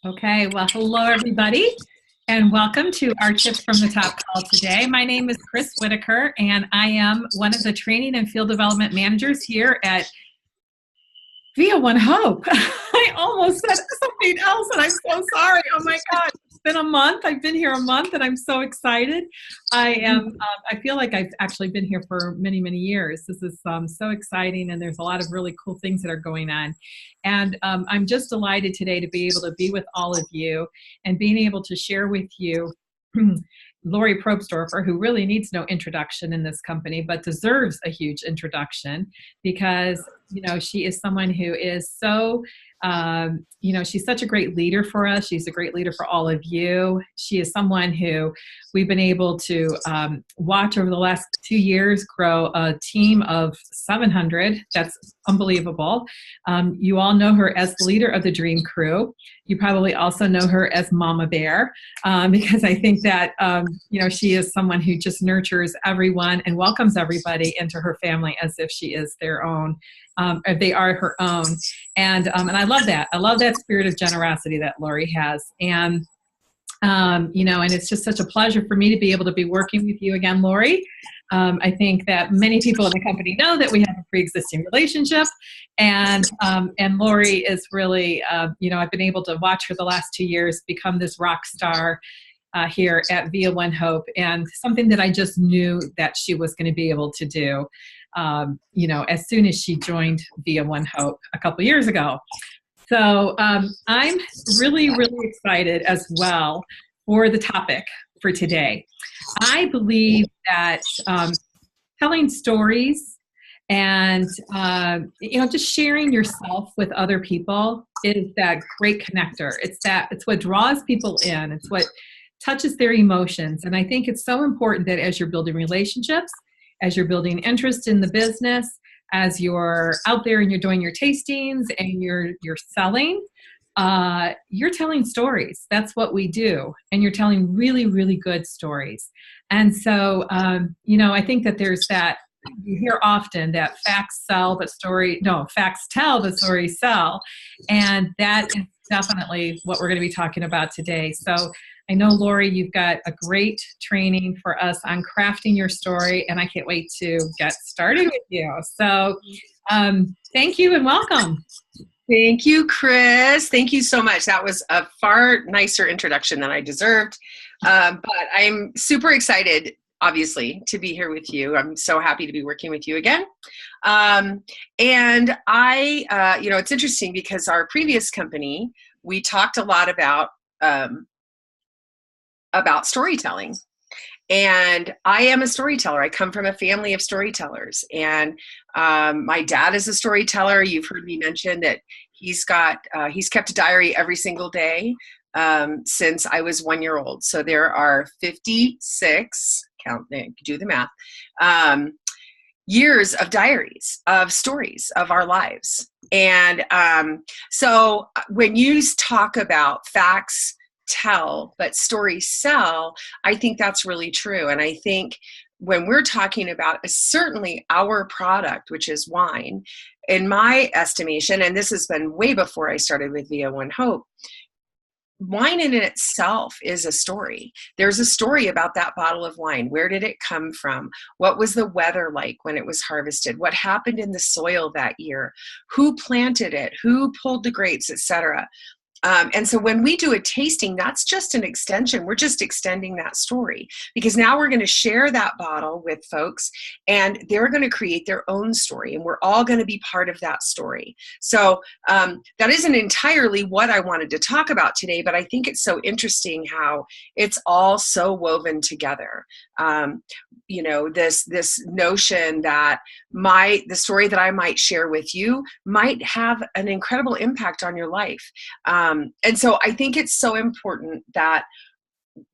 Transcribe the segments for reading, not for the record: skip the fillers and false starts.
Okay, well, hello everybody, and welcome to our Tips from the Top call today. My name is Chris Whitaker, and I am one of the training and field development managers here at Via One Hope. I almost said something else, and I'm so sorry. Oh my God, it's been a month. I've been here a month, and I'm so excited. I am. I feel like I've actually been here for many, many years. This is so exciting, and there's a lot of really cool things that are going on. And I'm just delighted today to be able to be with all of you and being able to share with you Lori Probstorfer, who really needs no introduction in this company, but deserves a huge introduction because, she is someone who is so, she's such a great leader for us. She's a great leader for all of you. She is someone who we've been able to watch over the last 2 years grow a team of 700. That's unbelievable. You all know her as the leader of the Dream Crew. You probably also know her as Mama Bear because I think that, she is someone who just nurtures everyone and welcomes everybody into her family as if she is their own. Or they are her own. And I love that. I love that spirit of generosity that Lori has. And, and it's just such a pleasure for me to be able to be working with you again, Lori. I think that many people in the company know that we have a pre-existing relationship, and Lori is really, I've been able to watch her the last 2 years become this rock star here at Via One Hope, and something that I just knew that she was going to be able to do, as soon as she joined Via One Hope a couple years ago. So I'm really, really excited as well for the topic for today. I believe that telling stories and just sharing yourself with other people is that great connector. It's what draws people in. It's what touches their emotions. And I think it's so important that as you're building relationships, as you're building interest in the business, as you're out there and you're doing your tastings and you're selling, you're telling stories. That's what we do. And you're telling really, really good stories. And so, I think that there's that, you hear often that facts tell, but stories sell. And that is definitely what we're going to be talking about today. So I know, Lori, you've got a great training for us on crafting your story, and I can't wait to get started with you. So thank you and welcome. Thank you, Chris. Thank you so much. That was a far nicer introduction than I deserved. But I'm super excited, obviously, to be here with you. I'm so happy to be working with you again. And I, it's interesting because our previous company, we talked a lot about storytelling. And I am a storyteller. I come from a family of storytellers. And my dad is a storyteller. You've heard me mention that he's kept a diary every single day since I was 1 year old. So there are 56, do the math, years of diaries, of stories of our lives. And so when you talk about facts tell, but stories sell, I think that's really true. And I think when we're talking about certainly our product, which is wine, in my estimation, and this has been way before I started with Via One Hope, wine in itself is a story. There's a story about that bottle of wine. Where did it come from? What was the weather like when it was harvested? What happened in the soil that year? Who planted it? Who pulled the grapes, etc.? And so when we do a tasting, that's just an extension. We're just extending that story because now we're going to share that bottle with folks and they're going to create their own story and we're all going to be part of that story. So that isn't entirely what I wanted to talk about today, but I think it's so interesting how it's all so woven together. This notion that the story that I might share with you might have an incredible impact on your life. And so I think it's so important that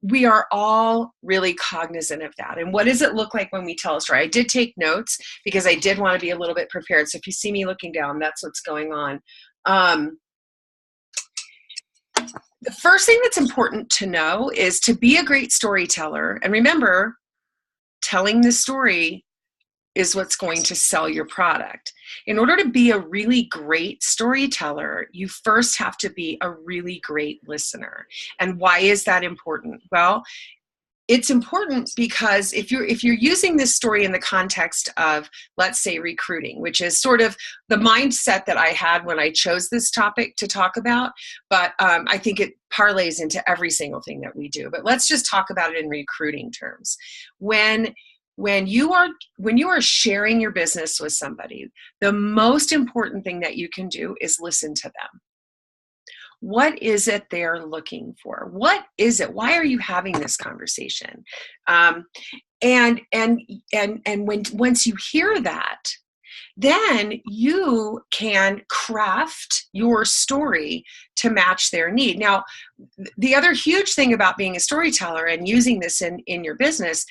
we are all really cognizant of that. And what does it look like when we tell a story? I did take notes because I did want to be a little bit prepared. So if you see me looking down, that's what's going on. The first thing that's important to know is to be a great storyteller. And remember, telling the story is what's going to sell your product. In order to be a really great storyteller, you first have to be a really great listener. And why is that important? Well, it's important because if you're using this story in the context of, let's say, recruiting, which is sort of the mindset that I had when I chose this topic to talk about, but I think it parlays into every single thing that we do. But let's just talk about it in recruiting terms. When you are sharing your business with somebody, the most important thing that you can do is listen to them. What is it they're looking for? What is it? Why are you having this conversation? And once you hear that, then you can craft your story to match their need. Now, the other huge thing about being a storyteller and using this in your business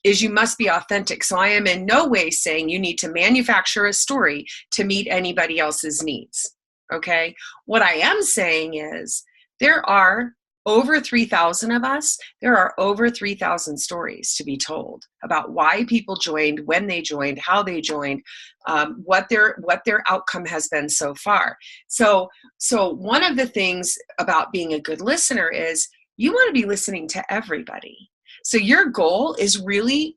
is you must be authentic. So I am in no way saying you need to manufacture a story to meet anybody else's needs. Okay. What I am saying is there are over 3,000 of us. There are over 3,000 stories to be told about why people joined, when they joined, how they joined, what their outcome has been so far. So one of the things about being a good listener is you want to be listening to everybody. So your goal is really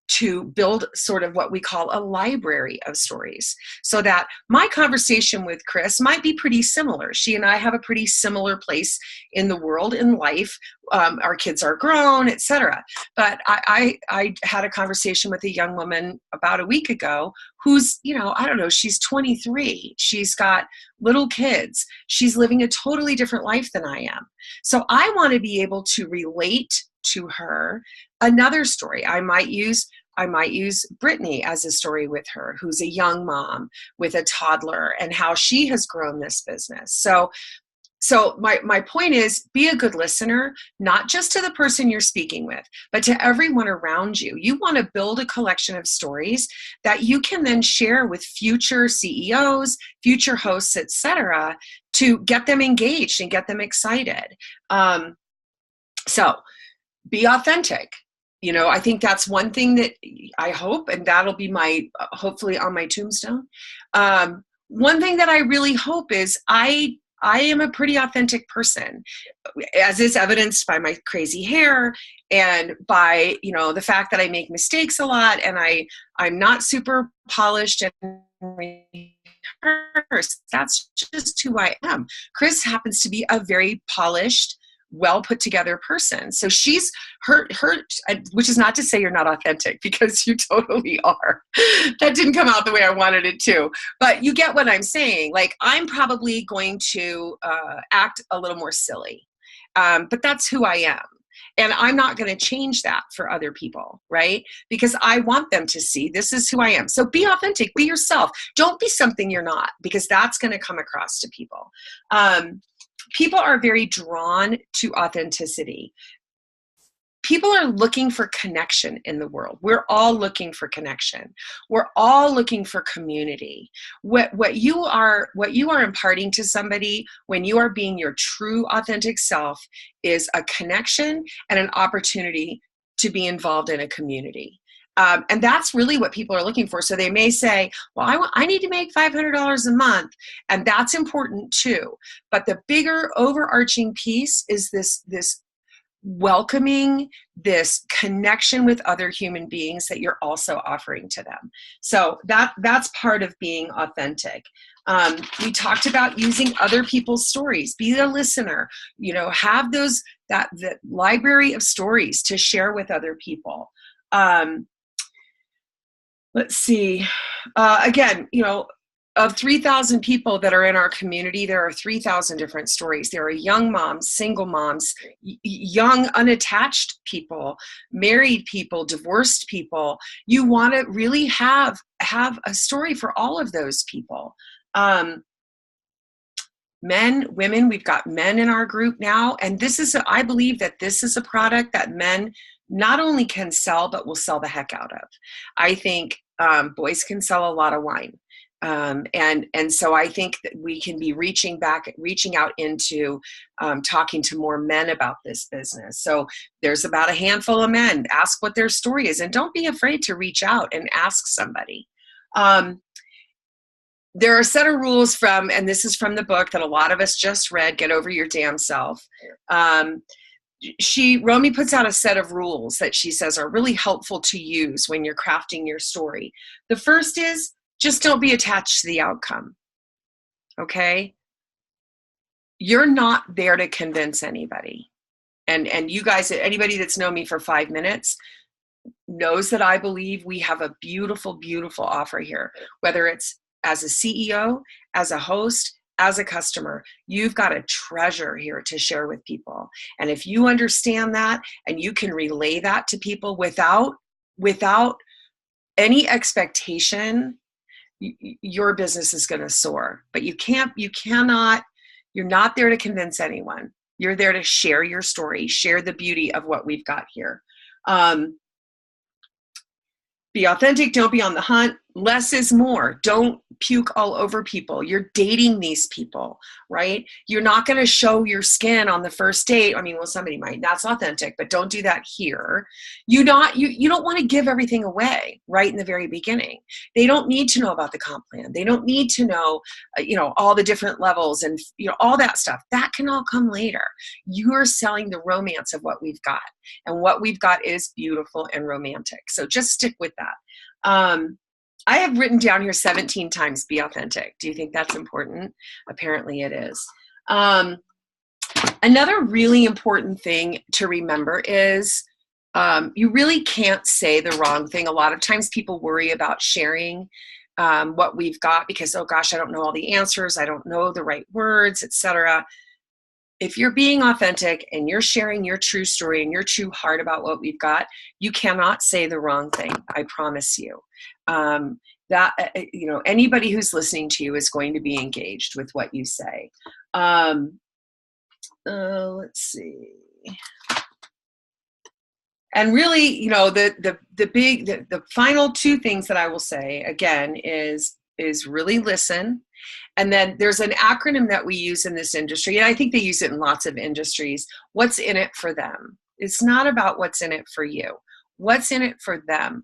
to build sort of what we call a library of stories, so that my conversation with Chris might be pretty similar. She and I have a pretty similar place in the world, in life. Our kids are grown, etc. But I had a conversation with a young woman about a week ago who's, I don't know, she's 23. She's got little kids. She's living a totally different life than I am. So I want to be able to relate to her another story. I might use Brittany as a story with her, who's a young mom with a toddler, and how she has grown this business. So my point is, be a good listener, not just to the person you're speaking with, but to everyone around you. You want to build a collection of stories that you can then share with future CEOs, future hosts, etc., to get them engaged and get them excited. So be authentic. I think that's one thing that I hope, and that'll be hopefully on my tombstone. One thing that I really hope is I am a pretty authentic person, as is evidenced by my crazy hair and by, the fact that I make mistakes a lot, and I'm not super polished and rehearsed. That's just who I am. Chris happens to be a very polished, well put together person. So she's her, which is not to say you're not authentic, because you totally are. That didn't come out the way I wanted it to, but you get what I'm saying. Like, I'm probably going to act a little more silly, but that's who I am. And I'm not going to change that for other people, right? Because I want them to see this is who I am. So be authentic, be yourself. Don't be something you're not, because that's going to come across to people. People are very drawn to authenticity. People are looking for connection in the world. We're all looking for connection. We're all looking for community. What you are imparting to somebody when you are being your true authentic self is a connection and an opportunity to be involved in a community. And that's really what people are looking for. So they may say, well, I need to make $500 a month. And that's important too. But the bigger overarching piece is this welcoming, this connection with other human beings that you're also offering to them. So that's part of being authentic. We talked about using other people's stories. Be a listener, have that library of stories to share with other people. Let's see. Again, of 3,000 people that are in our community, there are 3,000 different stories. There are young moms, single moms, young unattached people, married people, divorced people. You want to really have a story for all of those people. Men, women, we've got men in our group now. And I believe that this is a product that men not only can sell, but will sell the heck out of. I think boys can sell a lot of wine. And so I think that we can be reaching out into talking to more men about this business. So there's about a handful of men. Ask what their story is, and don't be afraid to reach out and ask somebody. There are a set of rules and this is from the book that a lot of us just read, Get Over Your Damn Self. Romy puts out a set of rules that she says are really helpful to use when you're crafting your story. The first is, just don't be attached to the outcome. Okay? You're not there to convince anybody. And you guys, anybody that's known me for 5 minutes knows that I believe we have a beautiful, beautiful offer here. Whether it's as a CEO, as a host, as a customer, you've got a treasure here to share with people. And if you understand that and you can relay that to people without any expectation, your business is going to soar. But you're not there to convince anyone. You're there to share your story, share the beauty of what we've got here. Be authentic. Don't be on the hunt. Less is more. Don't puke all over people. You're dating these people, right? You're not going to show your skin on the first date. I mean, well, somebody might. That's authentic, but don't do that here. You don't want to give everything away right in the very beginning. They don't need to know about the comp plan. They don't need to know, all the different levels and, all that stuff. That can all come later. You're selling the romance of what we've got. And what we've got is beautiful and romantic. So just stick with that. I have written down here 17 times, be authentic. Do you think that's important? Apparently it is. Another really important thing to remember is you really can't say the wrong thing. A lot of times people worry about sharing what we've got because, oh gosh, I don't know all the answers. I don't know the right words, etc. If you're being authentic and you're sharing your true story and your true heart about what we've got, you cannot say the wrong thing. I promise you. Anybody who's listening to you is going to be engaged with what you say. Let's see. And really, the final two things that I will say again is really listen. And then there's an acronym that we use in this industry, and I think they use it in lots of industries. What's in it for them? It's not about what's in it for you. What's in it for them?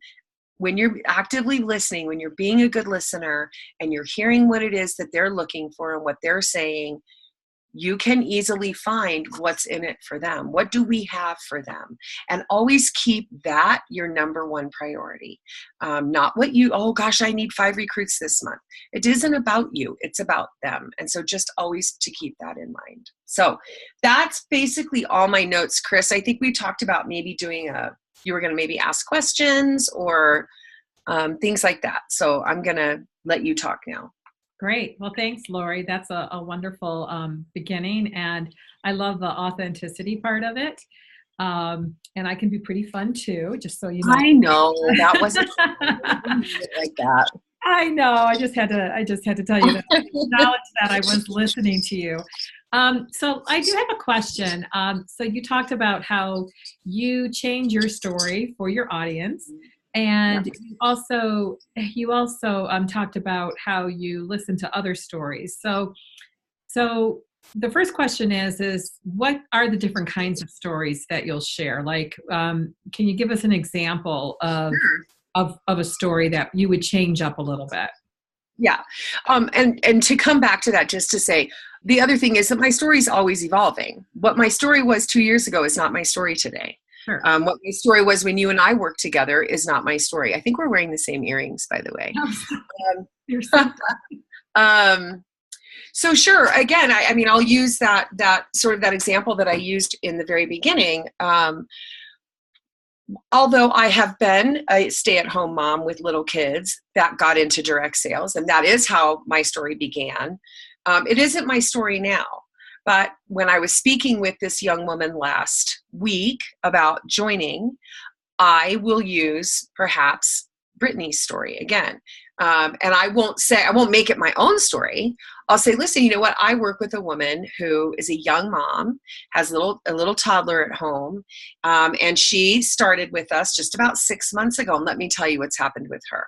When you're actively listening, when you're being a good listener and you're hearing what it is that they're looking for and what they're saying, you can easily find what's in it for them. What do we have for them? And always keep that your number one priority. Not what oh gosh, I need 5 recruits this month. It isn't about you. It's about them. And so just always to keep that in mind. So that's basically all my notes, Chris. I think we talked about maybe you were going to maybe ask questions or things like that. So I'm going to let you talk now. Great. Well, thanks, Lori. That's a wonderful beginning. And I love the authenticity part of it. And I can be pretty fun too, just so you know. I know. That wasn't like that. I know. I just had to tell you that. Acknowledge that I was listening to you. So I do have a question. So you talked about how you change your story for your audience. And you also talked about how you listen to other stories. So the first question is what are the different kinds of stories that you'll share? Like, can you give us an example of a story that you would change up a little bit? Yeah. And to come back to that, just to say, the other thing is that my story is always evolving. What my story was 2 years ago is not my story today. Sure. What my story was when you and I worked together is not my story. I think we're wearing the same earrings, by the way. You're so so sure. Again, I mean, I'll use that sort of that example that I used in the very beginning. Although I have been a stay-at-home mom with little kids that got into direct sales, and that is how my story began. It isn't my story now. But when I was speaking with this young woman last week about joining, I will use perhaps Brittany's story again. And I won't make it my own story. I'll say, listen, you know what? I work with a woman who is a young mom, has a little toddler at home. And she started with us just about 6 months ago. And let me tell you what's happened with her.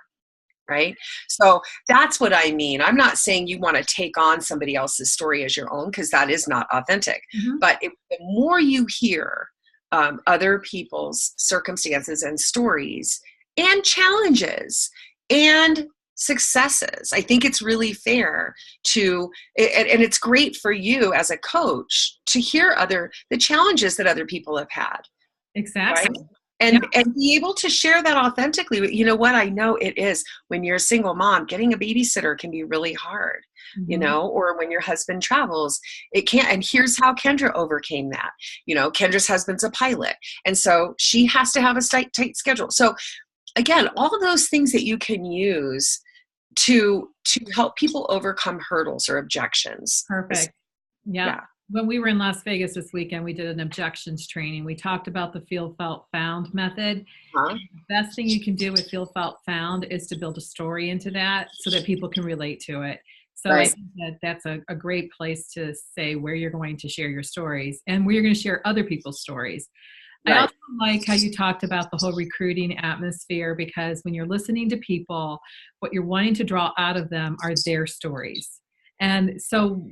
right? So that's what I mean. I'm not saying you want to take on somebody else's story as your own, because that is not authentic. But the more you hear other people's circumstances and stories and challenges and successes, I think it's really fair to, and it's great for you as a coach to hear the challenges that other people have had. Exactly. Right? And be able to share that authentically. You know what? I know it is, when you're a single mom, getting a babysitter can be really hard, you know, or when your husband travels, it can't. And here's how Kendra overcame that. You know, Kendra's husband's a pilot. And so she has to have a tight schedule. So again, all of those things that you can use to help people overcome hurdles or objections. Perfect. Yeah. When we were in Las Vegas this weekend, we did an objections training. We talked about the feel, felt, found method. The best thing you can do with feel, felt, found is to build a story into that so that people can relate to it. So I think that's a great place to say where you're going to share your stories and where you're going to share other people's stories. I also like how you talked about the whole recruiting atmosphere, because when you're listening to people, what you're wanting to draw out of them are their stories. And so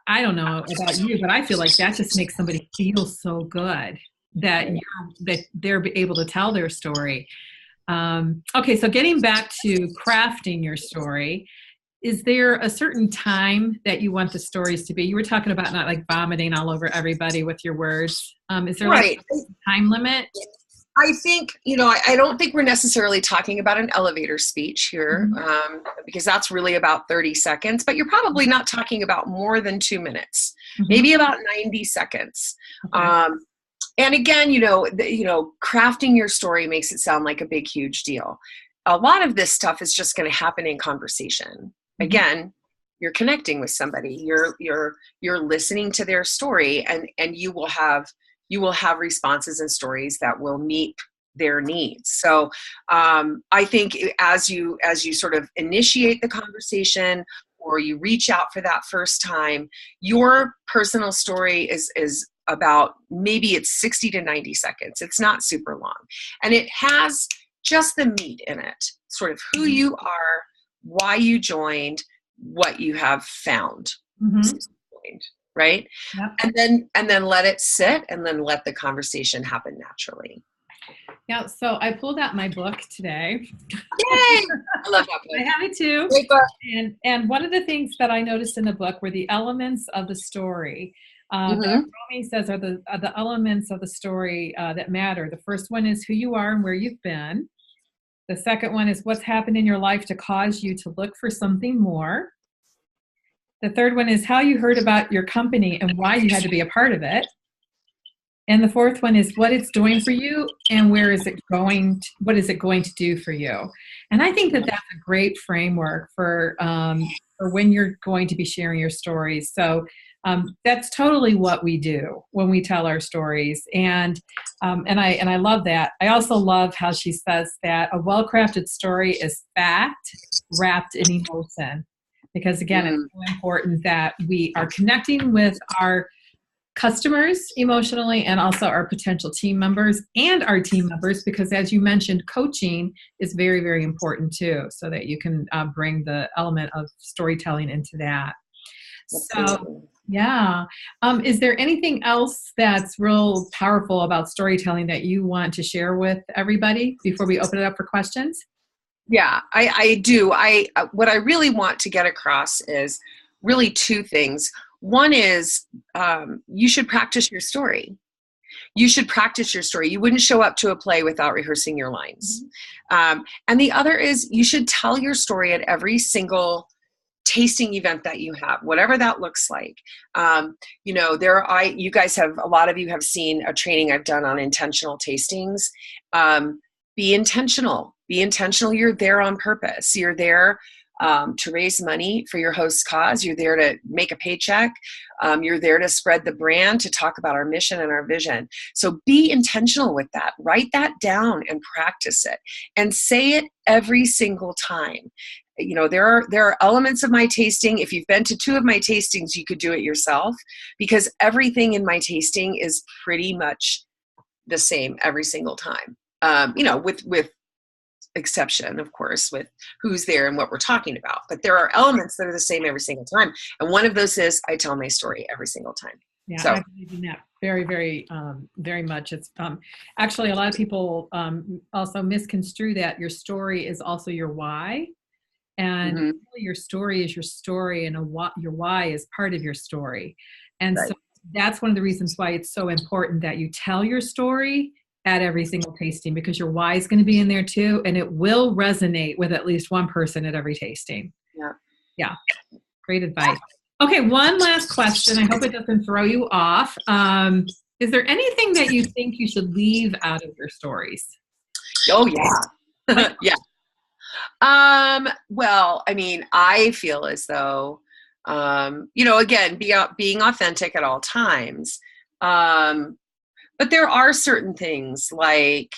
I don't know about you, but I feel like that just makes somebody feel so good that they're able to tell their story. Okay, so getting back to crafting your story, is there a certain time that you want the stories to be? You were talking about not like vomiting all over everybody with your words. Is there like a time limit? I think, you know, I don't think we're necessarily talking about an elevator speech here, because that's really about 30 seconds, but you're probably not talking about more than 2 minutes, maybe about 90 seconds. And again, you know, crafting your story makes it sound like a big, huge deal. A lot of this stuff is just going to happen in conversation. Again, you're connecting with somebody, you're listening to their story, and you will have responses and stories that will meet their needs. So I think as you sort of initiate the conversation, or you reach out for that first time, your personal story is about, maybe it's 60 to 90 seconds. It's not super long. And it has just the meat in it, sort of who you are, why you joined, what you have found. Right? And then let it sit, and then let the conversation happen naturally. Yeah, so I pulled out my book today. Yay! I love that book. I have it too. Great book. And one of the things that I noticed in the book were the elements of the story. That Romy says are the elements of the story that matter. The first one is who you are and where you've been. The second one is what's happened in your life to cause you to look for something more. The third one is how you heard about your company and why you had to be a part of it. And the fourth one is what it's doing for you and where is it going what is it going to do for you. And I think that that's a great framework for when you're going to be sharing your stories. So that's totally what we do when we tell our stories. And I love that. I also love how she says that a well-crafted story is fact wrapped in emotion. Because again, it's so important that we are connecting with our customers emotionally, and also our potential team members and our team members, because as you mentioned, coaching is very, very important too, so that you can bring the element of storytelling into that. So, yeah. Is there anything else that's real powerful about storytelling that you want to share with everybody before we open it up for questions? Yeah, I do. What I really want to get across is really two things. One is you should practice your story. You should practice your story. You wouldn't show up to a play without rehearsing your lines. And the other is you should tell your story at every single tasting event that you have, whatever that looks like. You know, you guys have, a lot of you have seen a training I've done on intentional tastings. Be intentional. Be intentional. You're there on purpose. You're there to raise money for your host's cause. You're there to make a paycheck. You're there to spread the brand, to talk about our mission and our vision. So be intentional with that. Write that down and practice it, and say it every single time. You know, there are elements of my tasting. If you've been to 2 of my tastings, you could do it yourself, because everything in my tasting is pretty much the same every single time. You know, with exception, of course, with who's there and what we're talking about. But there are elements that are the same every single time. And one of those is I tell my story every single time. Yeah, So. I believe in that very, very, very much. It's actually a lot of people also misconstrue that your story is also your why. And Mhm. your story is your story, and your why is part of your story. And Right. so that's one of the reasons why it's so important that you tell your story at every single tasting, because your why is going to be in there too, and it will resonate with at least one person at every tasting. Yeah. Yeah, great advice. Okay, one last question. I hope it doesn't throw you off. Is there anything that you think you should leave out of your stories? Oh, yeah. Yeah. Well, I mean, I feel as though, again, being authentic at all times. But there are certain things like,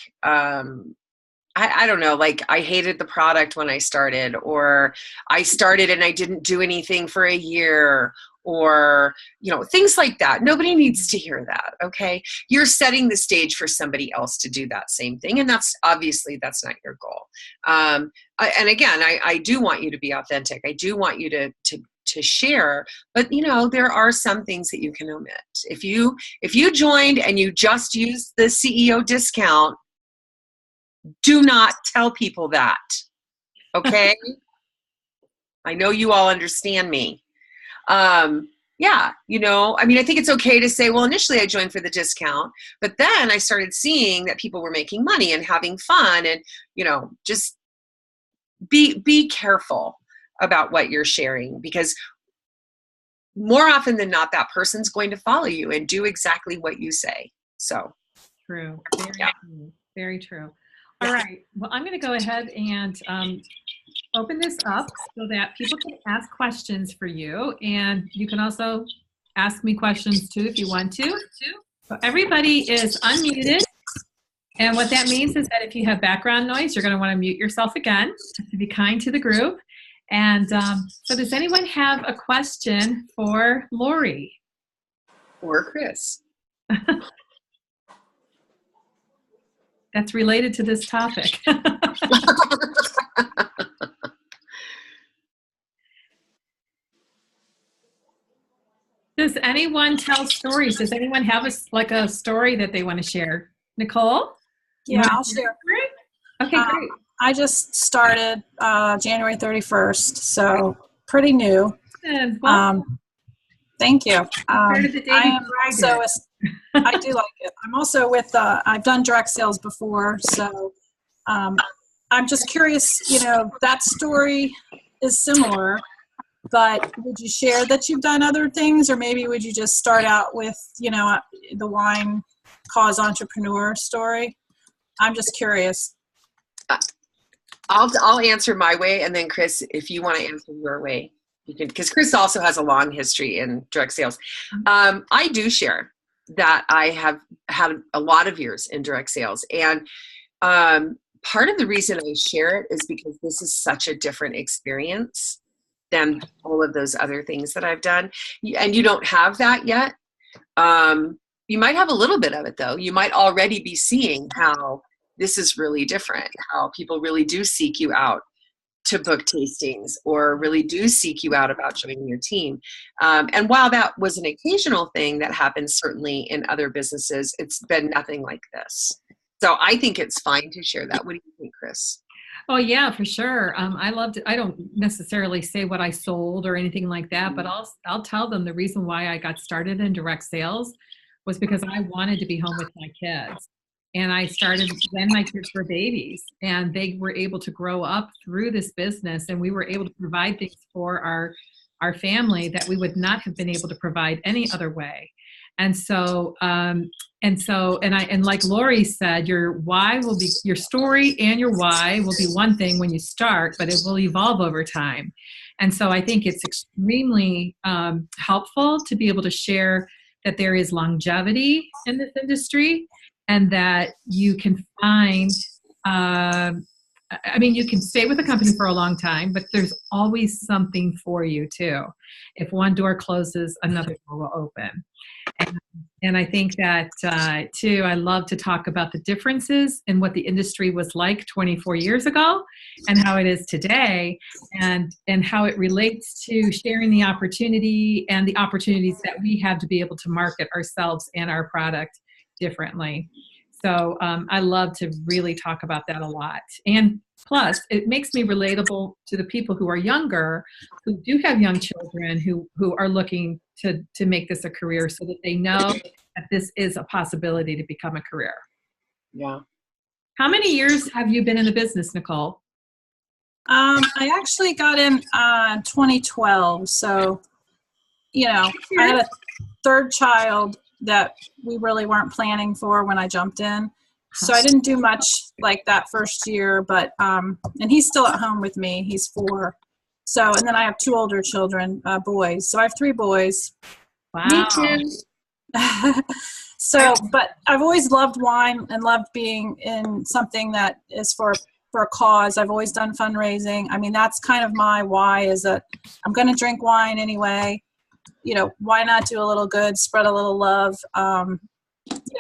I don't know, like I hated the product when I started, or I started and I didn't do anything for a year, or, things like that. Nobody needs to hear that. Okay. You're setting the stage for somebody else to do that same thing. And that's not your goal. And again, I do want you to be authentic. I do want you to share, but there are some things that you can omit. If you joined and you just used the CEO discount, do not tell people that. Okay? I know you all understand me. Yeah, I think it's okay to say, well, initially I joined for the discount, but then I started seeing that people were making money and having fun, and, just be careful about what you're sharing, because more often than not, that person's going to follow you and do exactly what you say. So True. Very yeah. true. Very true. All right. Well, I'm going to go ahead and open this up so that people can ask questions for you. And you can also ask me questions too if you want to. So everybody is unmuted. And what that means is that if you have background noise, you're going to want to mute yourself again to be kind to the group. And so does anyone have a question for Lori? Or Chris? That's related to this topic. Does anyone tell stories? Does anyone have a story that they want to share? Nicole? Yeah, I'll share. Okay, great. I just started January 31st, so pretty new. Thank you. I do like it. I'm also with, I've done direct sales before, so I'm just curious, that story is similar, but would you share that you've done other things, or maybe would you just start out with, the wine cause entrepreneur story? I'm just curious. I'll answer my way, and then Chris, if you want to answer your way, you can, because Chris also has a long history in direct sales. I do share that I have had a lot of years in direct sales, and part of the reason I share it is because this is such a different experience than all of those other things that I've done. And you don't have that yet. You might have a little bit of it though. You might already be seeing how this is really different, how people really do seek you out to book tastings, or really do seek you out about joining your team. And while that was an occasional thing that happens certainly in other businesses, it's been nothing like this. So I think it's fine to share that. What do you think, Chris? Oh yeah, for sure. I loved it. I don't necessarily say what I sold or anything like that, but I'll tell them the reason why I got started in direct sales was because I wanted to be home with my kids. And I started when my kids were babies, and they were able to grow up through this business, and we were able to provide things for our family that we would not have been able to provide any other way. And so, like Lori said, your story and your why will be one thing when you start, but it will evolve over time. And so I think it's extremely helpful to be able to share that there is longevity in this industry, and that you can find I mean, you can stay with a company for a long time, but there's always something for you too. If one door closes, another door will open. And I think that too, I love to talk about the differences in what the industry was like 24 years ago and how it is today, and how it relates to sharing the opportunity and the opportunities that we have to be able to market ourselves and our product differently. So I love to really talk about that a lot. And plus, it makes me relatable to the people who are younger, who do have young children, who are looking to make this a career, so that they know that this is a possibility to become a career. Yeah. How many years have you been in the business, Nicole? I actually got in 2012. So, I had a third child that we really weren't planning for when I jumped in. So I didn't do much like that first year, but, and he's still at home with me. He's 4. So, and then I have 2 older children, boys. So I have 3 boys. Wow. Me too. So, but I've always loved wine and loved being in something that is for a cause. I've always done fundraising. I mean, that's kind of my why, is that I'm going to drink wine anyway. Why not do a little good, spread a little love?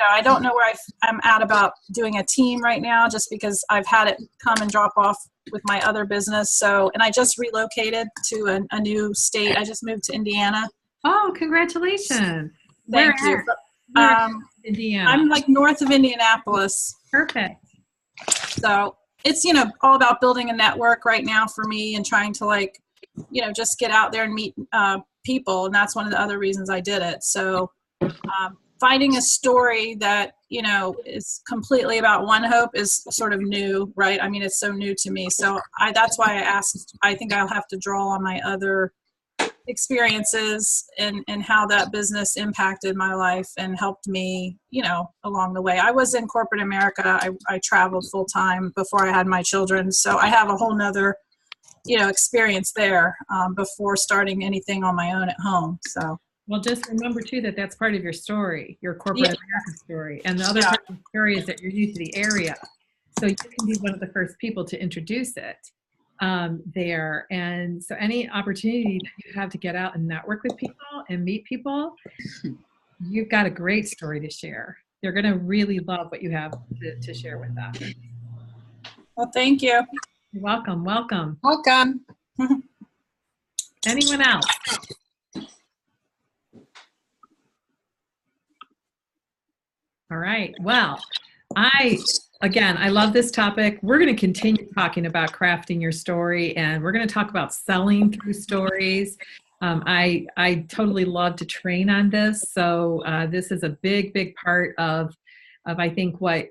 I don't know where I'm at about doing a team right now, just because I've had it come and drop off with my other business. So, and I just relocated to a new state. I just moved to Indiana. Oh, congratulations. Thank you. Indiana. I'm like north of Indianapolis. Perfect. So it's, all about building a network right now for me, and trying to just get out there and meet people. And that's one of the other reasons I did it. So finding a story that, is completely about One Hope is sort of new, right? I mean, it's so new to me. So that's why I asked. I think I'll have to draw on my other experiences and how that business impacted my life and helped me, along the way. I was in corporate America. I traveled full time before I had my children. So I have a whole nother, experience there before starting anything on my own at home. So. Well, just remember too that that's part of your story, your corporate America story. And the other part of the story is that you're new to the area. So you can be one of the first people to introduce it there. And so any opportunity that you have to get out and network with people and meet people, you've got a great story to share. They're going to really love what you have to share with them. Well, thank you. You're welcome. Welcome. Welcome. Anyone else? All right. Well, I love this topic. We're going to continue talking about crafting your story, and we're going to talk about selling through stories. I totally love to train on this. So this is a big, big part of I think what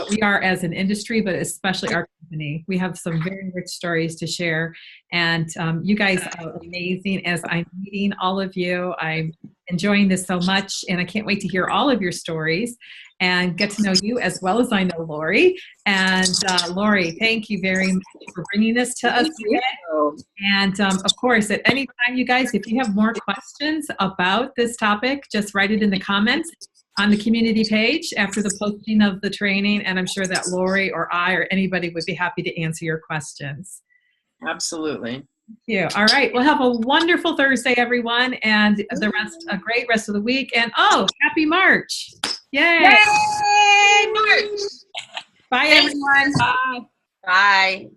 we are as an industry, but especially our company. We have some very rich stories to share, and you guys are amazing. As I'm meeting all of you, I'm enjoying this so much, and I can't wait to hear all of your stories and get to know you as well as I know Lori. And Lori, thank you very much for bringing this to us today. And of course, at any time, you guys, if you have more questions about this topic, just write it in the comments on the community page after the posting of the training, and I'm sure that Lori or I or anybody would be happy to answer your questions. Absolutely. Thank you. All right. Well, have a wonderful Thursday, everyone, and a great rest of the week. And happy March. Yay. Yay, March. Bye, everyone. Bye. Bye.